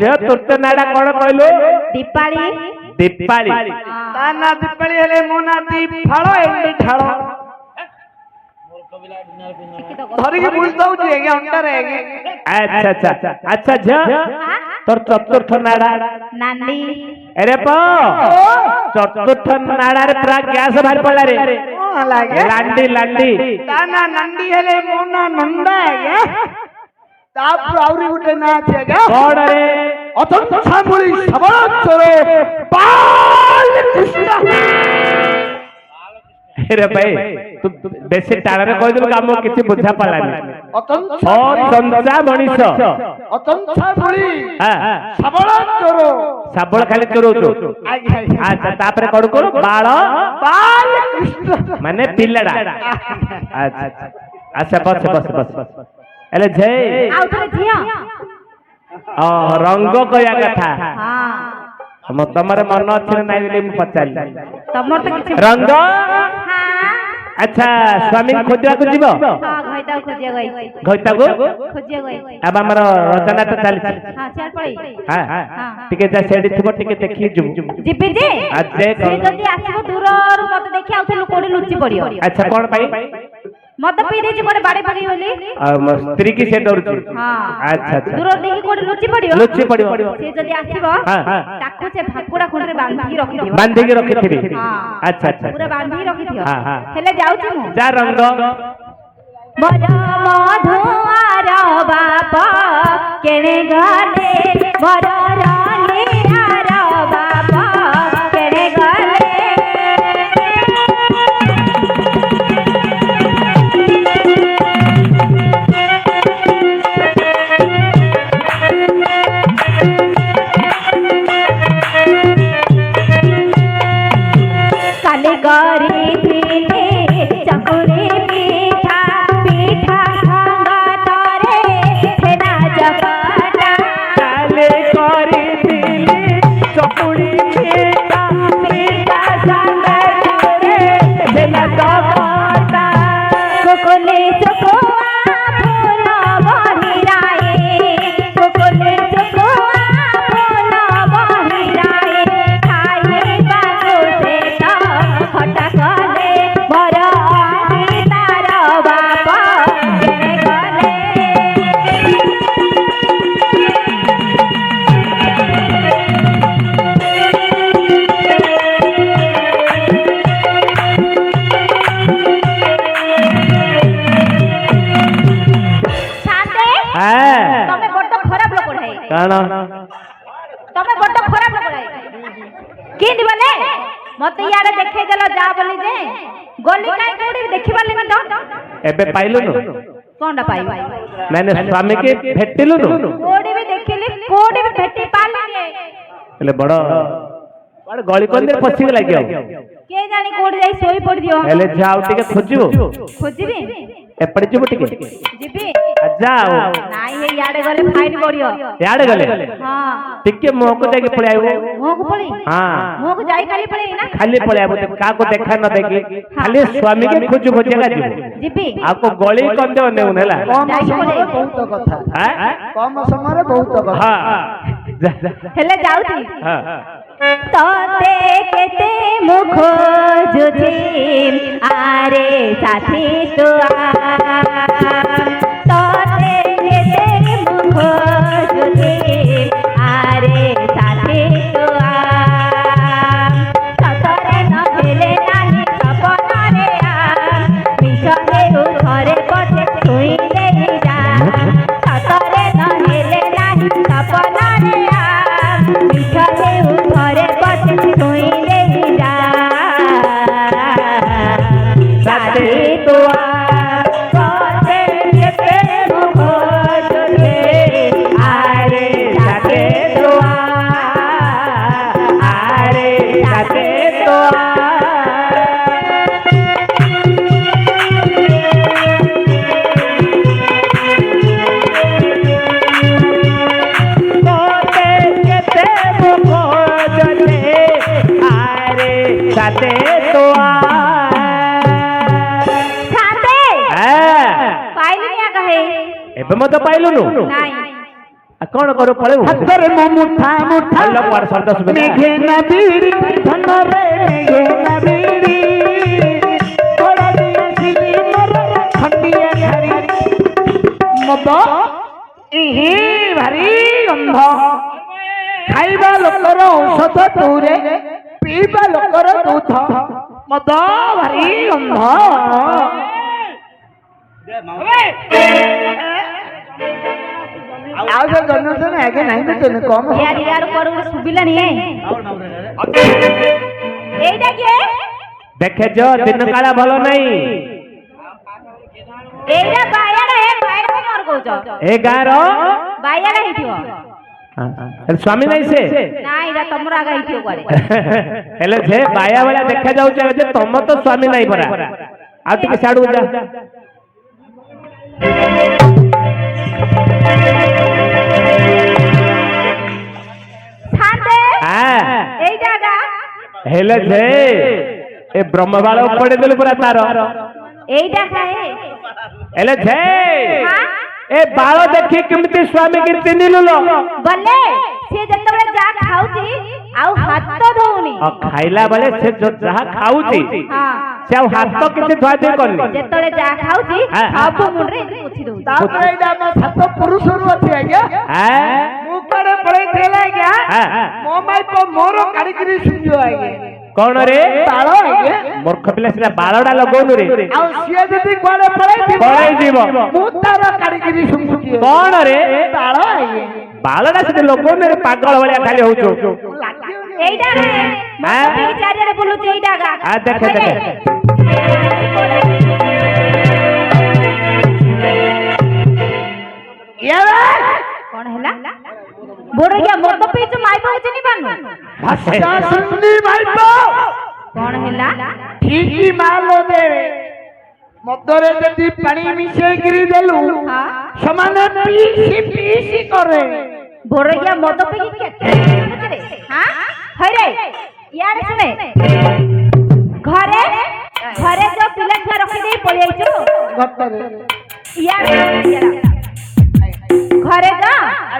झ तुरते नाडा कोन कहलो दीपाली दीपाली ताना दीपाली हेले मोना दीप फाड़ो एंडी ठाड़ो धरी के बोल दऊ जे के अंडा रहेगी अच्छा अच्छा अच्छा झ तोर चतुर्थ नाडा नांदी अरे पो चतुर्थ नाडा रे पूरा गैस बाहर पड़ला रे लागे लांडी लांडी ताना नंदी हेले मोना नंदा है ताप आउरी गुटे ना छे गा कोण रे अतंत सामुली सबळचरे बाल कृष्ण अरे भाई तू बेसी टाळरे कहि देलु काम किछि बुझा पड़लानी अतंत ओ चंदा मनीष अतंत सामुली हां सबळचरो सबळ खाली चोरौचो अच्छा तापरे कोड कोड बाळ बाल कृष्ण माने पिल्लडा अच्छा अच्छा बस बस बस एले जय आउ थरे झिया रंग कया कथा हां हम तमरे मन अछि नै बोली म पचाली तमर त किछि रंग हां अच्छा स्वामी खोजवा को जीव हां घइता खोजिया गई घइता को खोजिया गई अब हमर रचना त चाली हां चाल पड़ी हां हां टिके जा सेडी थबो टिके देखि जुम जिबे जे अजे से जदी आसीबो दूरर मते देखि आउथे कोडी लुचि पड़ियो अच्छा कोन पाई मते पी देछि कोडे बाडे पड़ी होली स्त्री की से डरछु हां अच्छा अच्छा दूरर देखि कोडी लुचि पड़ियो लुचि पड़ियो से जदी आसीबो हां ताकू से भाकुड़ा खुंडरे बांधी रखि दियो बांधी के रखिथिबी हां अच्छा अच्छा पूरा बांधी रखि दियो हां हां हेले जाउछु मु जा रंग बड़ मधुआर बापा केणे गले बड़ रानीर बापा केणे गले काले गरी दिले चकुरे पीठा पीठा खांगा तारे छेना जपाटा काले करी दिले चकुड़ी पीठा पीठा खांगा तारे छेना जपाटा कोकोले चकोआ फूल बहिराए कोकोले चकोआ फूल बहिराए खाए बाको से तो खटा कले बर तार बापा केणे गले शांते हां तमे बड्ड खराब लोक रे काना तमे बड्ड खराब लोक रे किंदी बोले मते यारे देखै देलो जा बोली जे गली काई कोडी देखि पाले न तो एबे पाइलु नु कोंडा पाई मैंने स्वामी के भेटिलु नु कोडी भी देखिले कोडी भी भेटि पाले रे એટલે બડો બડ ગળી કોંદે પછી લાગ્યો के जानी कोडी जाई सोई पड़ दियो એટલે જાવ ટીકે ખોજિબો खोजिबी एपड़े जिबो टीके जिबी जाओ नाई हे याडे गले फाइन पड़ियो याडे गले हां टिके मोको जाके पळे आइबो मोग पड़ी हां मोग जाई खाली पड़ी ना खाली पळे आइबो का को देखा न देखी खाली स्वामी के खोज खोजेगा जिबो जिबी आपको गली कंदे नेउ नेला कम समय बहुत कथा हां कम समय बहुत कथा हां जा जा हेले जाउती हां तोते केते मुख जुझी आरे साथी तो तोते केते मुख जुझी आरे साथी तो सतरे न हेले नाही सपना रे मिछरे घरे पछे छुईले जा सतरे न हेले नाही सपना रे मिछरे घरे पछे छुईले जा साथी तो तोते केते मुख जुझी आरे साथी तो आरे साथी तो कोते केते मुखो जले आरे साथे तो साथे हां पाइलिया कहे एबे मत पाइलु नु नाही କଣ କରୁ ପଳେଇବୁ ହାତରେ ମୋ ମୁଠା ମୁଠା ଭଲ କୁଆଡେ ଶବ୍ଦ ଶୁଭିଲା ମେଘେ ନା ବିଡ଼ି ଧନରେ ମେଘେ ନା ବିଡ଼ି ତୋରା ଦିଆସିଲି ମୋର ଖଣ୍ଡିଆ ଝାରି ମଦ ଇହି ଭାରି ଗନ୍ଧ ଖାଇବା ଲୋକର ଔଷଧ ତୁରେ ପିଇବା ଲୋକର ଦୁଧ ମଦ ଭାରି ଗନ୍ଧ ଆଉ ସେ ଜନସନ ଆগে ନାହିଁ ବୁଝୁନି କମ ইয়ার ইয়ার কোড় গুলো সুবিলানি এইটা কি ଦେଖେ ଯୋ ଦିନ କାଳ ଭଲ ନାହିଁ এইটা বায়াড়া হে বায়াড়া মোর কହୁଛ ଏ ଗାଁର ବାୟାଡା ହେଇଥିବ ସ୍ୱାମୀ ନାହିଁ ସେ ନା ଏଇଟା ତମର ଆଗା ହେଇଥିବ କୁଆଡେ ହେଲେ ସେ ବାୟା ଭଳିଆ ଦେଖା ଯାଉଛି ଯେ ତମ ତ ସ୍ୱାମୀ ନାହିଁ ପରା ଆଉ ଟିକେ ସିଆଡକୁ ଯା শান্তে হ্যাঁ এইটা আগা ହେଲେ ସେ ଏ ବ୍ରହ୍ମବାଳ ପଡି ଦେଲୁ ପୁରା ତାର এইটা খাଏ ହେଲେ ସେ হ্যাঁ ଏ ବାଳ ଦେଖି କେମିତି ସ୍ୱାମୀ କି ଚିହ୍ନିଲୁ ଲୋ বলে সে যেতବେଳେ যা খাଉଛି ଆଉ ହାତ ଧଉନି ଖାଇଲା ବେଳେ ସେ ଯାହା ଖାଉଛି ହଁ ସେ ଆଉ ହାତ କିଛି ଧୁଆଧୁଇ କରିନି ଯେତବେଳେ ଯା ଖାଉଛି ସବୁ ମୁଣ୍ଡରେ ଏମିତି ପୋଛି ଦଉଛି ତାପରେ ଏଇଟା ଆମ ସାତ ପୁରୁଷରୁ ଅଛି ଆଜ୍ଞା ଆଁ? ମୁଁ କୁଆଡେ ପଳେଇଥିଲା ଆଜ୍ଞା ଆଁ? ମୋ ମାଇପ ମୋର କାଢିକିରି ଶୁଣିବ ଆଜ୍ଞା କଣ ରେ ତାଳ ଆଜ୍ଞା ମୂର୍ଖ ପିଲା ସେଟା ବାଳଟା ଲଗଉନୁ ରେ ଆଉ ସିଏ ଯଦି କୁଆଡେ ପଳେଇ ଯିବ ମୁଁ ତାର କାଢିକିରି ଶୁଣୁଛି କଣ ରେ ତାଳ ଆଜ୍ଞା ବାଳଟା ସେଠି ଲଗଉନୁ ରେ ପାଗଳ ଭଳିଆ ଖାଲି ହଉଛୁ এইটা খাଏ হ্যাঁ? ମତେ ବି ଚାରିଆଡେ ବୁଲୁଛି এইଟା ଆଗା ଦେଖେ ଦେଖେ କଣ ହେଲା ବୋଡିଆ ମଦ ପିଇଛୁ ମାଇପ ଚିନି ପାରୁନୁ ଭାଷା ଶୁଣି ମାଇପ କଣ ହେଲା ଠିକି ମାଲ ଦେ ମଦରେ ଯଦି ପାଣି ମିଶେଇକିରି ଦେଲୁ ହଁ ସେମାନେ ପିଇସି ପିଇସି করে ବୋଡିଆ ମଦ ପିଇକି କେତେ ବୁଲୁଛି ରେ ହାଁ ହଇରେ ইয়ারে শুনে ঘরে ঘরে যে পিলা ছুয়া রখি দেই পড়ি আইছো গতরে ইয়ারে ঘরে যা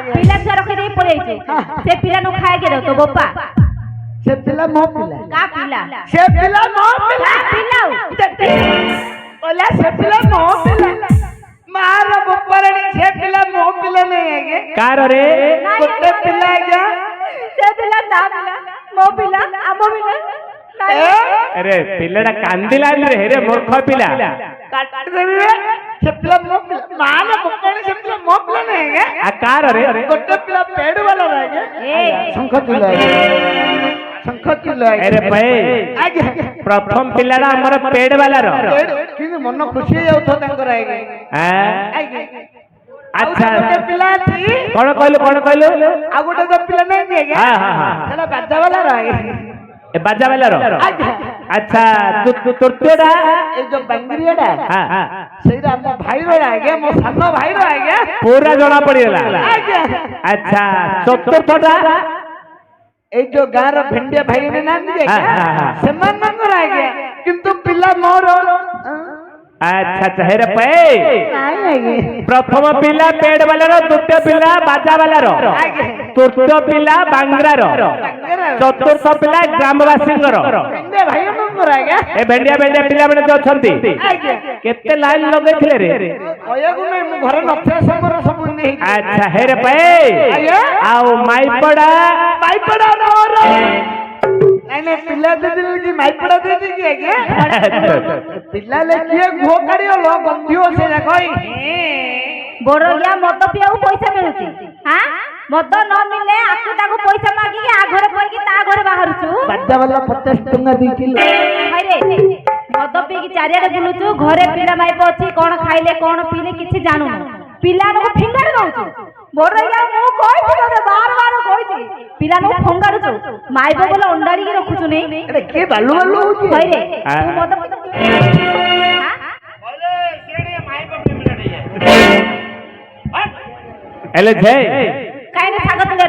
পিলা ছুয়া রখি দেই পড়ি আইছো সে পিলা নো খায় কে তো বাপা সে পিলা মো পিলা কা পিলা সে পিলা মো পিলা কা পিলাও ওলা সে পিলা মো পিলা মার বপরणी সে পিলা মো পিলা নাই আগে କାର ରେ ଗୋଟେ ପିଲା ଆଜ୍ଞା সে ପିଲା ତା ପିଲା ମୋ ପିଲା ଆମ ପିଲା ଆରେ ପିଲାଟା କାନ୍ଦିଲାନି ରେ ହେରେ ମୂର୍ଖ ପିଲା କାଟିଦେବେ ସେ ପିଲା ମୋ ପିଲା ମାର ବପରणी ସେ ପିଲା ମୋ ପିଲା ନାହିଁ ଆଜ୍ଞା ଆ କାର ରେ ଗୋଟେ ପିଲା ପେଡ ବାଲା ଆଜ୍ଞା ଏ ଶଙ୍ଖ ଚିଲ ଶଙ୍ଖ ଚିଲ ଆରେ ଭାଇ ଆଜ୍ଞା ପ୍ରଥମ ପିଲାଟା ଆମର ପେଡ ବାଲାର କିନ୍ତୁ ମନ ଖୁସି ହେଇଯାଉଥିବ ତାଙ୍କର ଆଜ୍ଞା ଆଁ? ଆଜ୍ଞା ଆଚ୍ଛା ଗୋଟେ ପିଲା ଅଛି କଣ କହିଲୁ ଆଉ ଗୋଟେ ତ ପିଲା ନାହିଁ ଆଜ୍ଞା ହଁ ହଁ ହଁ ସେଟା ବାଜା ବାଲା ଆଜ୍ଞା ଏ ବାଜା ବାଲାର ଆଜ୍ଞା ଆଚ୍ଛା ତୃତୀୟଟା ଏଇ ଯୋଉ ବାଙ୍ଗିରିଆଟା ହଁ ହଁ ସେଇଟା ଆମ ଭାଇର ଆଜ୍ଞା ମୋ ସାନ ଭାଇର ଆଜ୍ଞା ପୁରା ଜଣା ପଡିଗଲା ଆଜ୍ଞା ଆଚ୍ଛା ଚତୁର୍ଥଟା ଏଇ ଯୋଉ ଗାଁର ଭେଣ୍ଡିଆ ଭାଇମାନେ ନାହାନ୍ତି ଆଜ୍ଞା ସେମାନଙ୍କର ଆଜ୍ଞା କିନ୍ତୁ ପିଲା ମୋର ଆଚ୍ଛା ଆଚ୍ଛା ହେରେ ପାଇ ନାଇଁ ଆଜ୍ଞା ପ୍ରଥମ ପିଲା ପେଡ ବାଲାର ଦ୍ୱିତୀୟ ପିଲା ବାଜା ବାଲାର ତୃତୀୟ ପିଲା ବାଙ୍ଗ୍ରାର ଚତୁର୍ଥ ପିଲା ଗ୍ରାମବାସୀଙ୍କର ଭେଣ୍ଡିଆ ଭାଇମାନଙ୍କର ଆଜ୍ଞା ଏ ଭେଣ୍ଡିଆ ଭେଣ୍ଡିଆ ପିଲାମାନେ ଯୋଉ ଅଛନ୍ତି ଆଜ୍ଞା କେତେ ଲାଇନ ଲଗେଇଥିଲେ ରେ କହିବାକୁ ନାହିଁ ମୁଁ ଘରେ ନଥିବା ସମୟରେ ସବୁ ନେଇ ଆଚ୍ଛା ହେରେ ପାଇ ଆଉ ମାଇପଡା ମାଇପଡା ମୋର ନାଇଁ ନାଇଁ ପିଲା ଦେଇଦେଲେ କି ମାଇପଡା ଦେଇଦେଇକି ଆଜ୍ଞା ପିଲା ଲେଖିଏ ଘୁଅ କାଢିଗଲ ଗନ୍ଧିବ ସେ ଯାକ ବୋଡିଆ ମଦ ପିଆକୁ ପଇସା ମିଳୁଛି ହାଁ ମଦ ନ ମିଳେ ଆକୁ ତାକୁ ପଇସା ମାଗିକି ଆ ଘରେ କହିକି ତା ଘରେ ବାହାରୁଛୁ ବାଜା ବାଲା 50 ଟଙ୍କା ଦେଇଥିଲେ ହଇରେ ମଦ ପିଇକି ଚାରିଆଡେ ବୁଲୁଛୁ ଘରେ ପିଲା ମାଇପ ଅଛି କଣ ଖାଇଲେ କଣ ପିଇଲେ କିଛି ଜାଣୁନୁ ପିଲାମାନଙ୍କୁ ଫିଙ୍ଗାରି ଦଉଛୁ ବୋଡିଆ ମୁଁ କହିଛି ତତେ ବାର କହିଛି ପିଲାମାନଙ୍କୁ ଫଙ୍ଗାରୁଛୁ ମାଇପ ବୋଲେ ଅଣ୍ଡାଡ଼ିକି ରଖୁଛୁ ନି ଏଟା କିଏ ବାଲୁ ବାଲୁ ହଉଛି ହଇରେ ତୁ ମଦ ପିଇ ହେଲେ ଯେ କାହିଁକି ଶାଗ ତୁଳେ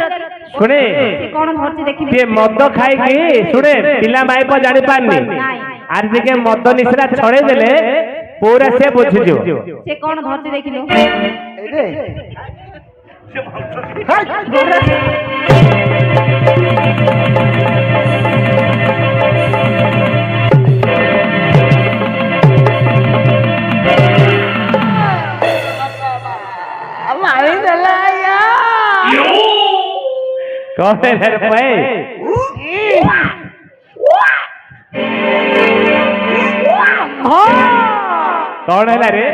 ଶୁଣେ କଣ ଧରିଛି ଦେଖିବି ସିଏ ମଦ ଖାଇକି ଶୁଣେ ପିଲା ମାଇପ ଜାଣି ପାରୁନି ଆର ଟିକେ ମଦ ନିଶା ଛଡେଇ ଦେଲେ ପୁରା ସେ ବୁଝିଯିବ ସେ କଣ ଧରିଛି ଦେଖିଲୁ ମାରିଦେଲା ଆଜ୍ଞା। କଣ ହେଲା ରେ ଭାଇ? କଣ ହେଲା ରେ?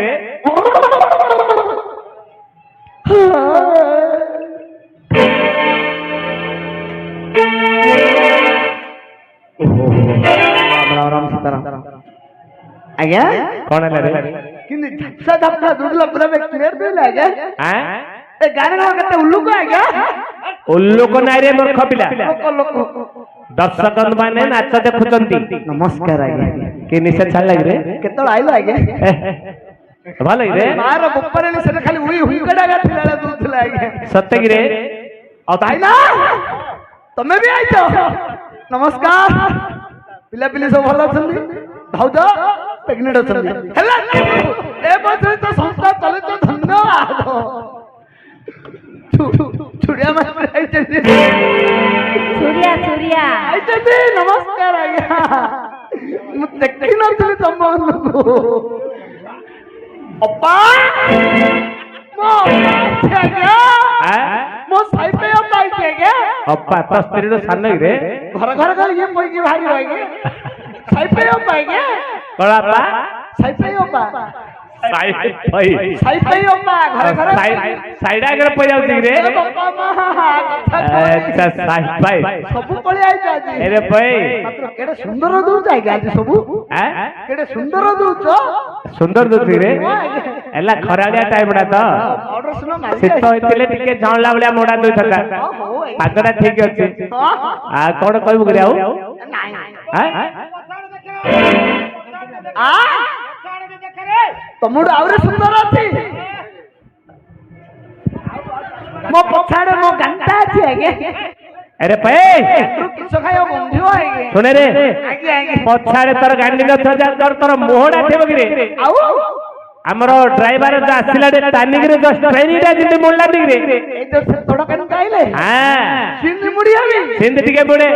ଆଜ୍ଞା କଣ ହେଲା ରେ? କିନ୍ତୁ ଝାପସା ଝାପସା ଦୁର୍ଲା ପୁରା କ୍ଲିୟର ଦେଲେ ଆଜ୍ଞା। ଆଁ? ଏ ଗାଁରେ କଣ କେତେ ଉଲ୍ଲୁକ ଆଜ୍ଞା। ଉଲ୍ଲୁକ ନାଇଁ ରେ ମୂର୍ଖ ପିଲା। ଲୋକ ଦର୍ଶକ ମାନେ ନାଚ ଦେଖୁଛନ୍ତି। ନମସ୍କାର ଆଜ୍ଞା। କି ନିଶା ଛାଡ ଲାଗିରେ? କେତେବେଳେ ଆଇଲ ଆଜ୍ଞା? ଭଲ ଲାଗିରେ? ମାର ଗୋପାରାଣୀ ସେଟା ଖାଲି ଉଇ ହୁଙ୍କଡା ଗାଥିଲା ଦଉଥିଲା ଆଜ୍ଞା। ସତେକିରେ? ଆଉ ଭାଇନା ତମେ ବି ଆଇଛ? ନମସ୍କାର। ପିଲାପିଲି ସବୁ ଭଲ ଅଛନ୍ତି? ଭାଉଜ ପ୍ରେଗନେଣ୍ଟ ଅଛନ୍ତି? ହେଲା ଏ ବୟସରେ ତ ସଂସ୍ଥା ଚଳିତ ଧନ୍ୟବାଦ। ଛୁଡିଆ ମାତ୍ର ଆଇଛନ୍ତି। ସୁରିଆ ଆଇଛନ୍ତି ନମସ୍କାର ଆଜ୍ଞା। ମୁଁ ଦେଖିନଥିଲି ତମମାନଙ୍କୁ। ଅପା ମୋ ଆଜ୍ଞା ମୋ ସାଇପେ ଅପା ଆଇଛି ଆଜ୍ଞା। ଅପା ତ ସ୍ତ୍ରୀର ସାନ ରେ? ଘର ଇଏ କହିକି ବାହାରିବ ଆଜ୍ଞା। ସାଇପେ ଅପା ଆଜ୍ଞା। କଣ ଆପା? ସାଇପେ ଅପା। ସାଇଡ ସାଇପେ ଅପା ଘର ଆଗରେ ପଇ ଯାଉଛି ରେ? ଆଚ୍ଛା ସାଇଡ ଭାଇ ସବୁ ପଳେଇ ଆଇଛ ଆଜି। ଏରେ ଭାଇ ମାତ୍ର କେଡେ ସୁନ୍ଦର ଦଉଛ ଆଜ୍ଞା ଆଜି ସବୁ। କେଡେ ସୁନ୍ଦର ଦଉଛ। ସୁନ୍ଦର ଦଉଛି ରେ? ହେଲା ଖରାଳିଆ ଟାଇପଟା ତ ଶୀତ ହେଇଥିଲେ ଟିକେ ଝାଉଁଲା ଭଳିଆ ମୋଡା ଦଉଥାନ୍ତା। ପାଗଟା ଠିକ ଅଛି। ଆଉ କଣ କହିବୁ କରି ଆଉ? ତମଠୁ ଆହୁରି ସୁନ୍ଦର ଅଛି। ମୋ ପଛାଡେ ମୋ ଗାଣ୍ଟା ଅଛି ଆଜ୍ଞା। ଆରେ ଭାଇ ଶୁଣେ ରେ, ପଛାଡେ ତୋର ଗାଣ୍ଡି ନଥିବ ତୋର ମୋହଡା ଥିବ କିରେ? ଆଉ ଆମର ଡ୍ରାଇଭର ଆସିଲା ଟାନିକିରେ ଟ୍ରେନିଂଟା ଯେମିତି ମୋଡଲା ଟିକିରେ ସେମିତି ଟିକେ ମୋଡେ।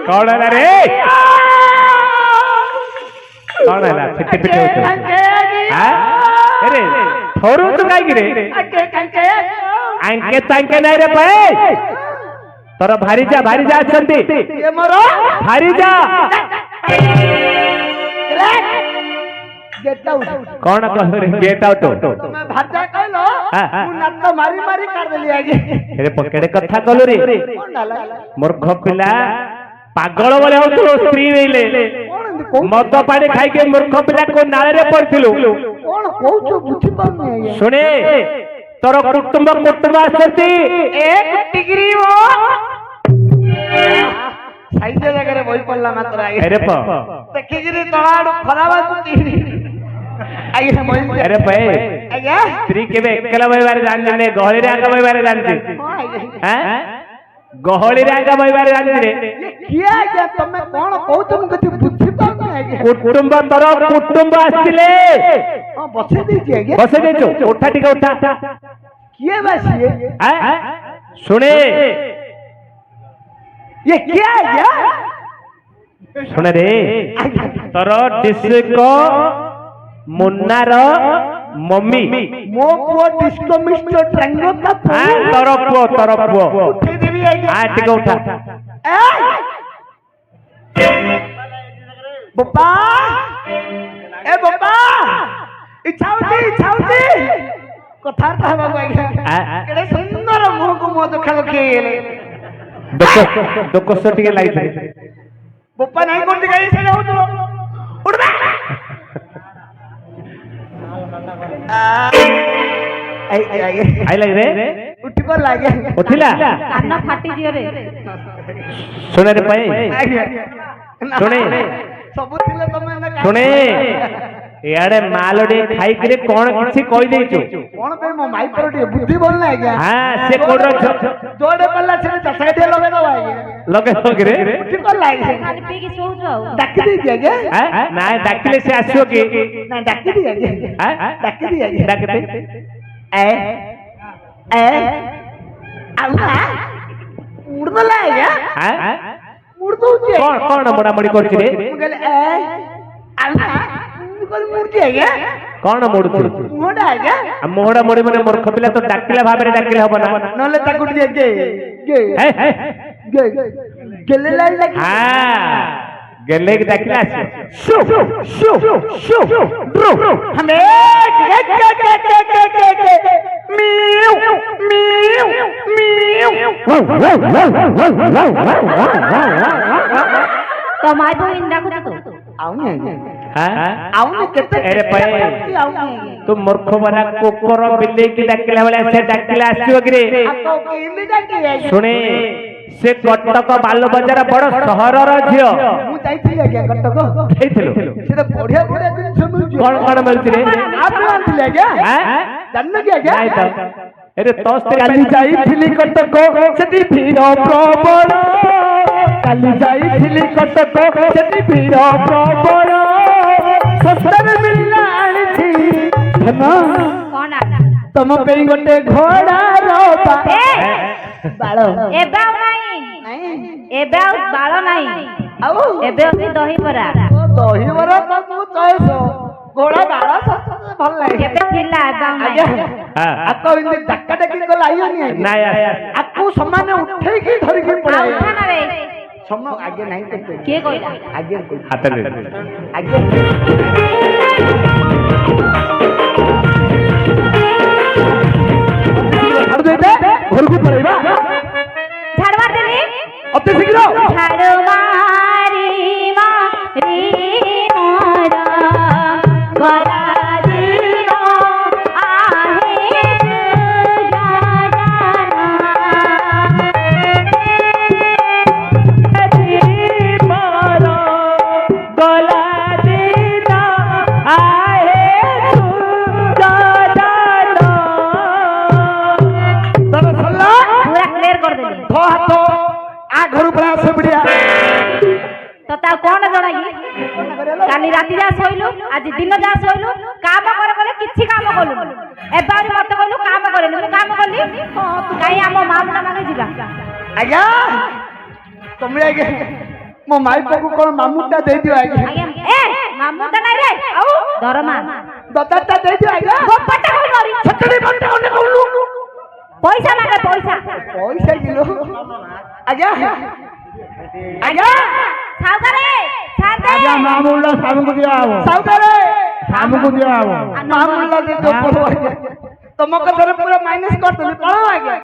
କଣ ହେଲା ରେ? କଣ ହେଲା? ପିଟି ପିଟି ହଉଛୁ? ଥରୁଛୁ କାହିଁକି ରେ? ଆଙ୍କେ ତାଙ୍କେ ନାଇଁ ରେ ଭାଇ। ତୋର ଭାରିଜା ଅଛନ୍ତି। ଭାରିଜା କଣ କହିଲେ? Get out. କେଡେ କଥା କଲୁ ରେ ମୂର୍ଖ ପିଲା। ପାଗଳ ଭଳିଆ ହଉଥିଲୁ ସ୍ତ୍ରୀ ନେଇଲେ ମଦ ପାଣି ଖାଇକି ମୂର୍ଖ ପିଲା କୋଉ ନାଳରେ ପଡିଥିଲୁ। ଶୁଣେ ତୋର କୁଟୁମ୍ବ ଆସନ୍ତି। ଜାଗାରେ ବହି ପଡିଲା ମାତ୍ର ଦେଖିକିରି ତଳ ଆଡୁ ଖରାପ ଆରେ ଭାଇ ସ୍ତ୍ରୀ କେବେ ଏକଲା ବହିବାରେ ଜାଣିନି, ଗହଳିରେ ଆଗ ବହିବାରେ ଜାଣିଛି। ଗହଳିରେ ଆଗ ବହିବାରେ ଜାଣିଛି। ତମେ କଣ କହୁଛ ମୁଁ କିଛି ବୁଝିପାରୁନି। କୁଟୁମ୍ବ ତୋର କୁଟୁମ୍ବ ଆସିଥିଲେ। ବସେଇ ଦେଇଛୁ? ଉଠା ଟିକେ ଉଠା। କିଏ ବା ସିଏ? ଶୁଣେ ଶୁଣେ ରେ, ତୋର ଡିଷ୍ଟ୍ରିକ୍ଟ ମୁନ୍ନାର ମମି ମୋ ପୁଅ ଡିସ୍କୋ ମିଷ୍ଟର ଟ୍ରାଙ୍ଗୋ ତୋର ପୁଅ ଟିକେ ଉଠା। ବୋପା ଏ ବୋପା ଇଚ୍ଛା ହଉଛି କଥାବାର୍ତ୍ତା ହେବାକୁ ଆଜ୍ଞା। କେଡେ ସୁନ୍ଦର ମୁହଁକୁ ମୁହଁ ଦେଖାଦେଖି ହେଇଗଲେ। ଦୋକସ ଟିକେ ଲାଗିଥାଏ। ବୋପା ନାହିଁ କୋଉଠି ଗାଈ ସେଟା ହଉଥିବ। ଉଠବା ଆଇ ଲାଗିରେ ଉଠି ପାରିଲା ଆଜ୍ଞା। ଉଠିଲା କାନ ଫାଟି ଯିବ ରେ। ଶୁଣେ ରେ ପାଇଁ ଶୁଣେ ସବୁ ଥିଲେ ତମେ ଶୁଣେ ଇଆଡେ ମାଲଡେ ଖାଇକିରି କଣ କିଛି କହି ଦେଇଛୁ କଣ ପାଇଁ ମୋ ମାଇପର ଟିକେ ବୁଦ୍ଧି ଭଲ ନାହିଁ ଆଜ୍ଞା ହଁ ସେ କୋଡର ଯୋଡେ ପଡିଲା ସେ ଚଷା ଟିକେ ଲଗେଇଦବା ଆଜ୍ଞା ଲଗେ ଲଗେରେ ବୁଦ୍ଧି ଭଲ ଆଜ୍ଞା ଖାଲି ପିଇକି ଶୋଉଛୁ ଆଉ ଡାକି ଦେଇଛି ଆଜ୍ଞା ନାଇଁ ଡାକିଲେ ସେ ଆସିବ କି ନା ଡାକି ଦି ଆଜ୍ଞା ଡାକି ଦି ଆଜ୍ଞା ଡାକିତେ ଆଉଲା ଉଡଦଲା ଆଜ୍ଞା ଉଡ ଦଉଛି କଣ କଣ ମୋଡାମୋଡି କରୁଛି ରେ ମୁଁ କହିଲି ଆଉଲା ମୁଁ କହିଲି ମୁଡଛି ଆଜ୍ଞା କଣ ମୋଡୁଛୁ ମୋଡା ଆଜ୍ଞା ମୋଡା ମୋଡି ମାନେ ମୂର୍ଖ ପିଲା ତ ଡାକିଲା ଭାବରେ ଡାକିଲେ ହବ ନା ନହେଲେ ତାକୁ ଟିକେ ଗେଲେ ଲାଇ ଡାକି ଗେଲେ କି ଡାକିଲେ ଆସିବ हमें मीऊ मीऊ मीऊ तो माय बहिन डाकुଛୁ ତୁ आउने हाँ आउने केते अरे भाई तू मूर्ख बना कुकुर बिल्ली की डाकिला वाला से डाकिला आसीओ कि रे तो केंदी डाकी सुने से कटक बाल बजार बड़ सहरर झियो मु जाइथिले आज्ञा कटक जाइथिलो सेटा बढ़िया बढ़िया दिन मिलुची कौन कौन मिलुची रे आप आनथिले आज्ञा हां जानन की आज्ञा नहीं तो अरे तोस्ते काली जाइथिली कटक सेती भीड़ प्रबल काली जाइथिली कटक सेती भीड़ प्रबल सस्तर मिलना आनिथि धन कोन तम पे गोटे घोड़ा रोपा बाळ एबे ଆଉ ନାହିଁ ଏବେ ଆଉ ବାଳ ନାହିଁ ଆଉ ଏବେ ଅଛି ଦହି ବରା ଦହିବରା ତ ମୁଁ ଚଏସ ଘୋड़ा ବାଳ ଭଲ ଲାଗେ ଏବେ ଥିଲା ଏବେ ଆଉ ଆଜ୍ଞା ନାହିଁ ଆକୁ ଇନ୍ତି ଡାକା ଡାକି କଲେ ଆଇବନି ଆଜ୍ଞା ନାଇଁ ଆକୁ ସମାନେ ଉଠେଇକି ଧରିକି ପଳାଏ ଆଉ ନା ରେ ସମ ଆଜ୍ଞା ନାହିଁ ତ କିଏ କହିଲା ଆଜ୍ଞା हाथ ले ଆଜ୍ଞା ଛାଡୁ ଦେଇତେ ଘରକୁ ପଳେଇବା ଝାଡବା ଦେଲି ଅତି ଶୀଘ୍ର ଝାଡୁ ମାରି ମାରି ମୋର ଗରା ଦିନ आहे पूरा क्लियर कर देली धो हाथ आ घरु पळा आसे बिडिया तो ता कोन जणा की काली राती जा सोइलु आज दिन जा सोइलु काम करे करे किछि काम कलु एबारी मते कहलु काम करे मु काम करली काई हम मामला मागे जिबा आज्ञा तमे आज्ञा मो माई पकु कोन मामुटा दे दियो आज्ञा आगे ए मामू त नाही रे आउ दरमा दत्ता दे दियो आज्ञा गोपटा कोन करी छतरी बंटे ओने कहलु पैसा मागे पैसा पैसा किलो आज्ञा आज्ञा साउकारे साथे आज्ञा मामुला सामु दिया आबो साउकारे सामु दिया आबो मामुला दे दो पड़ो आज्ञा तम कथरे पूरा माइनस कर देली पड़ो आज्ञा